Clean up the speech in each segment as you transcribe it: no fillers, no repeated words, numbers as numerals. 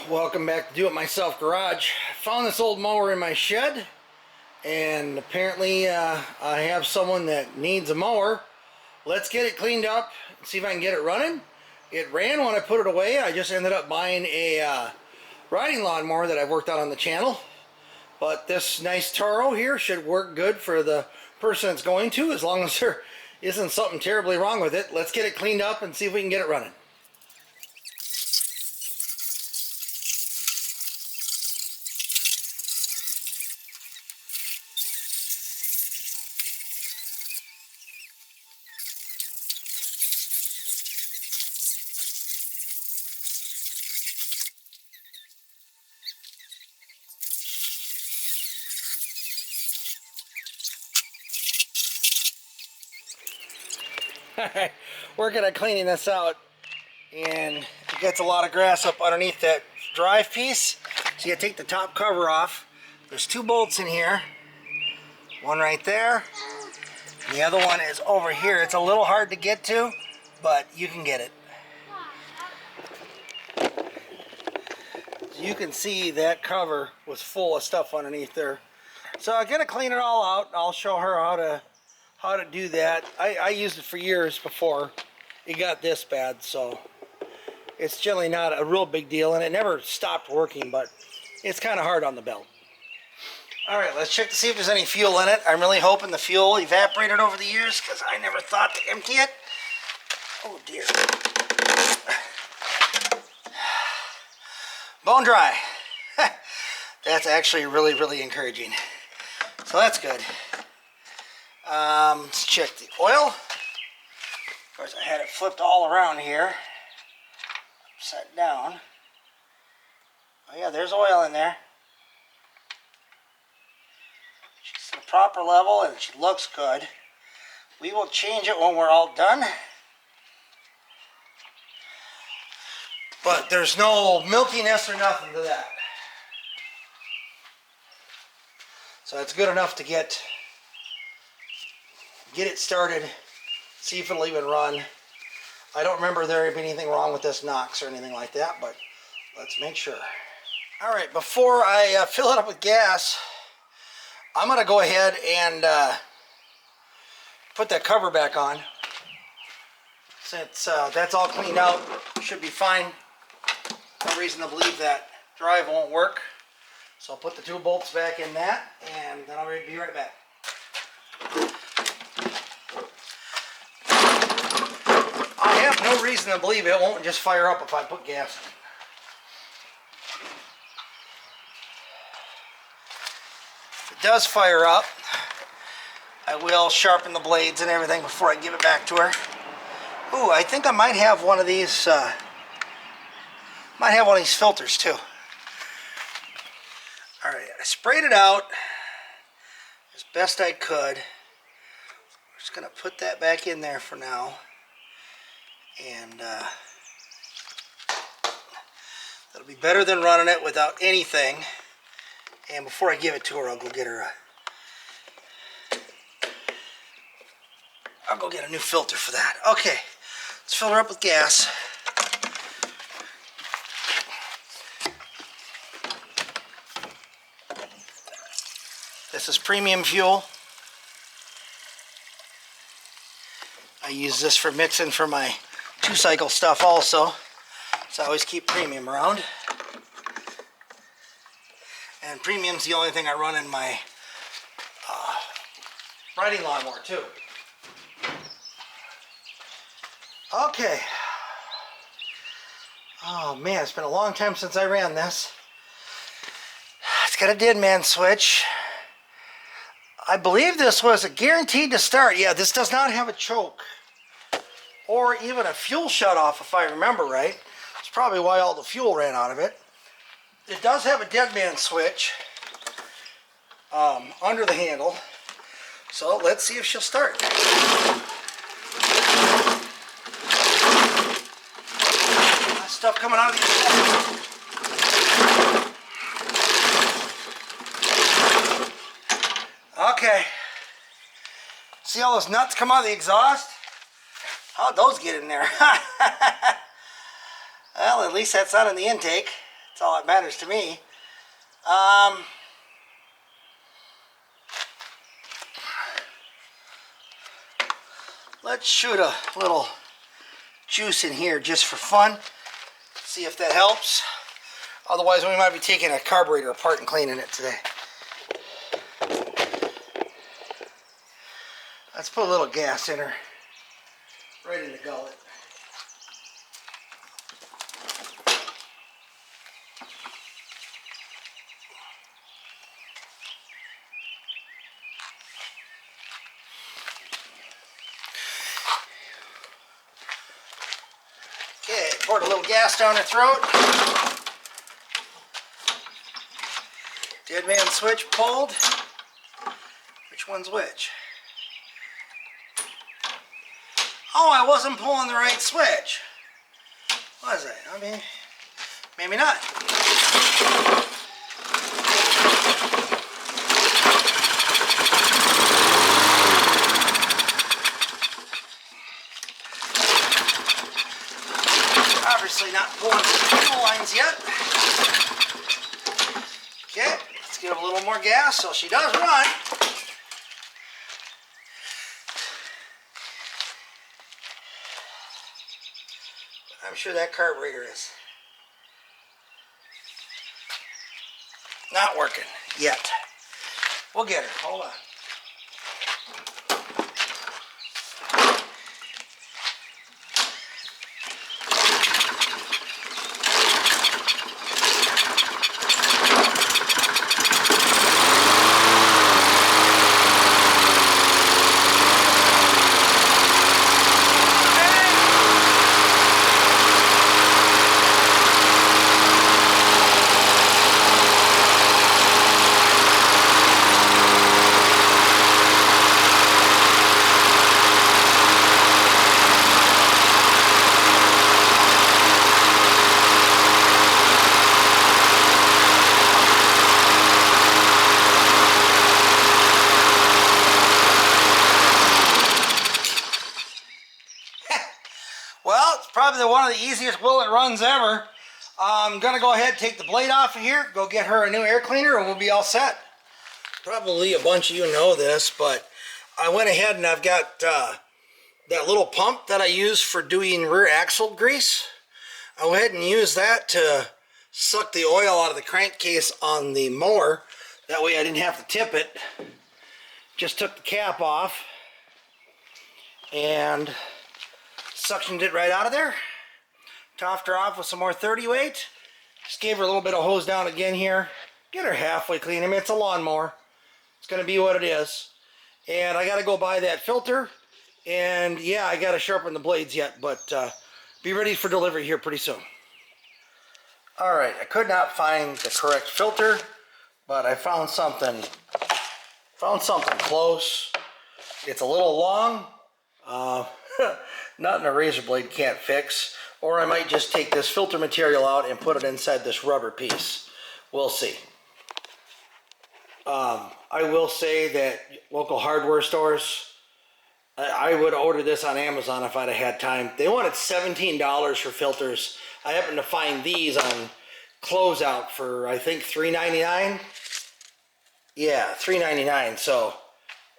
Welcome back to Do It Myself Garage. I found this old mower in my shed, and apparently I have someone that needs a mower. Let's get it cleaned up and see if I can get it running. It ran when I put it away. I just ended up buying a riding lawnmower that I've worked on the channel. But this nice Toro here should work good for the person it's going to, as long as there isn't something terribly wrong with it. Let's get it cleaned up and see if we can get it running. Alright, working on cleaning this out, and it gets a lot of grass up underneath that drive piece, so you gotta take the top cover off. There's two bolts in here, one right there, and the other one is over here. It's a little hard to get to, but you can get it. So you can see that cover was full of stuff underneath there. So I'm gonna clean it all out. I'll show her how to do that. I used it for years before it got this bad, so it's generally not a real big deal, and it never stopped working, but it's kind of hard on the belt. Alright, let's check to see if there's any fuel in it. I'm really hoping the fuel evaporated over the years, because I never thought to empty it. Oh dear. Bone dry. That's actually really encouraging. So that's good. Let's check the oil. Of course, I had it flipped all around here, upside down. Oh yeah, there's oil in there. She's at the proper level and she looks good. We will change it when we're all done. But there's no milkiness or nothing to that. So it's good enough to get it started, see if it'll even run. I don't remember there being anything wrong with this Knox or anything like that, but let's make sure. Alright, before I fill it up with gas, I'm going to go ahead and put that cover back on. Since that's all cleaned out, should be fine. No reason to believe that drive won't work. So I'll put the two bolts back in that, and then I'll be right back. I have no reason to believe it won't just fire up if I put gas in. If it does fire up, I will sharpen the blades and everything before I give it back to her. Ooh, I think I might have one of these filters too. Alright, I sprayed it out as best I could. I'm just going to put that back in there for now. And that'll be better than running it without anything. And before I give it to her, I'll go get a new filter for that. Okay, let's fill her up with gas. This is premium fuel. I use this for mixing for my two-cycle stuff also, so I always keep premium around. And premium's the only thing I run in my riding lawnmower too. Okay. Oh man, it's been a long time since I ran this. It's got a dead man switch. I believe this was a guaranteed to start. Yeah, this does not have a choke or even a fuel shutoff, if I remember right. That's probably why all the fuel ran out of it. It does have a dead man switch under the handle. So let's see if she'll start. Stuff coming out of the Okay. See all those nuts come out of the exhaust? How'd those get in there? Well, at least that's not in the intake. That's all that matters to me. Let's shoot a little juice in here just for fun. See if that helps. Otherwise, we might be taking a carburetor apart and cleaning it today. Let's put a little gas in her. Right in the gullet. Okay, poured a little gas down her throat. Dead man switch pulled. Which one's which? Oh, I wasn't pulling the right switch. Was I? I mean, maybe not. Obviously not pulling fuel lines yet. Okay, let's give it a little more gas so she does run. I'm sure that carburetor is not working yet. We'll get her. Hold on. Well, it's probably one of the easiest willet runs ever. I'm going to go ahead and take the blade off of here, go get her a new air cleaner, and we'll be all set. Probably a bunch of you know this, but I went ahead and I've got that little pump that I use for doing rear axle grease. I went ahead and used that to suck the oil out of the crankcase on the mower. That way I didn't have to tip it. Just took the cap off and suctioned it right out of there. Topped her off with some more 30 weight. Just gave her a little bit of hose down again here. Get her halfway clean. I mean, it's a lawnmower. It's going to be what it is. And I got to go buy that filter. And yeah, I got to sharpen the blades yet, but be ready for delivery here pretty soon. Alright, I could not find the correct filter, but I found something close. It's a little long. Nothing a razor blade can't fix. Or I might just take this filter material out and put it inside this rubber piece. We'll see. I will say that local hardware stores, I would order this on Amazon if I'd have had time. They wanted $17 for filters. I happened to find these on closeout for, I think, $3.99. Yeah, $3.99. So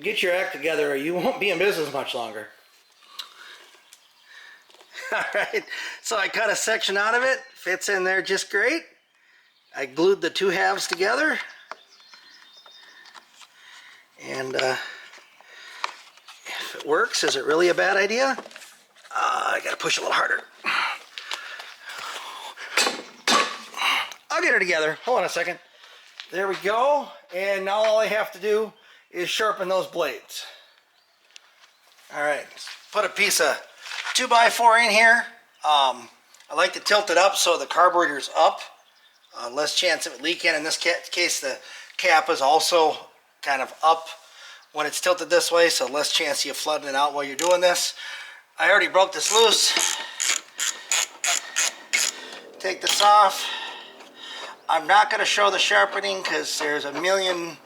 get your act together or you won't be in business much longer. Alright, so I cut a section out of it. Fits in there just great. I glued the two halves together. And if it works, is it really a bad idea? I gotta push a little harder. I'll get her together. Hold on a second. There we go. And now all I have to do is sharpen those blades. Alright, put a piece of 2x4 in here. I like to tilt it up so the carburetor's up. Less chance of it leaking. In this case, the cap is also kind of up when it's tilted this way, so less chance of you flooding it out while you're doing this. I already broke this loose. Take this off. I'm not going to show the sharpening because there's a million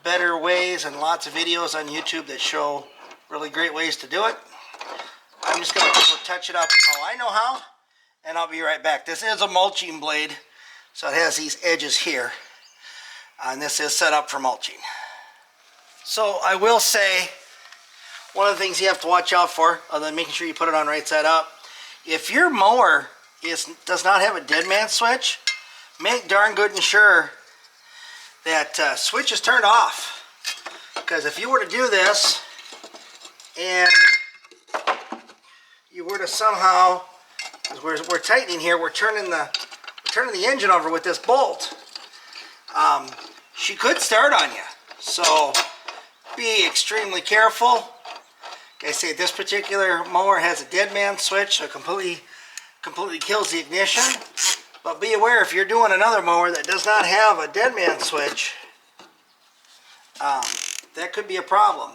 better ways and lots of videos on YouTube that show really great ways to do it. I'm just going to touch it up how I know how, and I'll be right back. This is a mulching blade, So it has these edges here. And this is set up for mulching. So I will say, one of the things you have to watch out for, other than making sure you put it on right side up, if your mower does not have a dead man switch, make darn good and sure that switch is turned off. Because if you were to do this and you were to somehow, we're tightening here, we're turning the engine over with this bolt, she could start on you. So be extremely careful. Like I say, this particular mower has a dead man switch, so it completely kills the ignition. But be aware, if you're doing another mower that does not have a dead man switch, that could be a problem.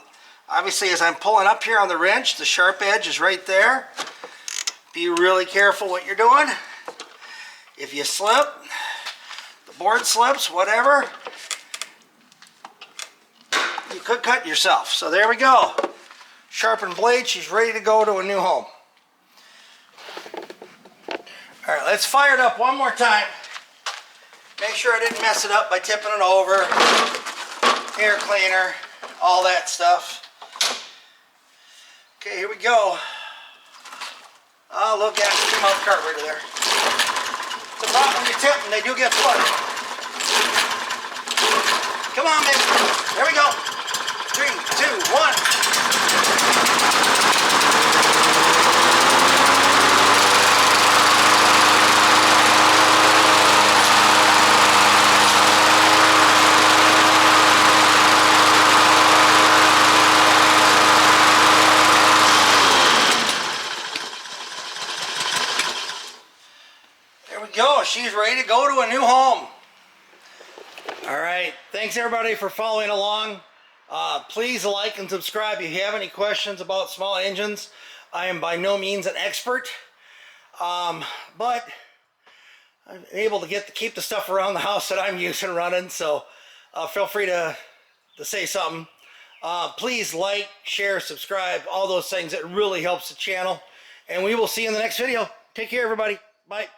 Obviously, as I'm pulling up here on the wrench, the sharp edge is right there. Be really careful what you're doing. If you slip, the board slips, whatever, you could cut yourself. So there we go. Sharpened blade, she's ready to go to a new home. All right, let's fire it up one more time. Make sure I didn't mess it up by tipping it over. Air cleaner, all that stuff. Okay, here we go. Oh, look, gas came out the carburetor there. It's a problem when you tip them, they do get flooded. Come on, baby. There we go. 3, 2, 1. Go. She's ready to go to a new home. All right. Thanks everybody for following along. Please like and subscribe if you have any questions about small engines. I am by no means an expert, but I'm able to keep the stuff around the house that I'm using running. So feel free to say something. Please like, share, subscribe, all those things. It really helps the channel. And we will see you in the next video. Take care, everybody. Bye.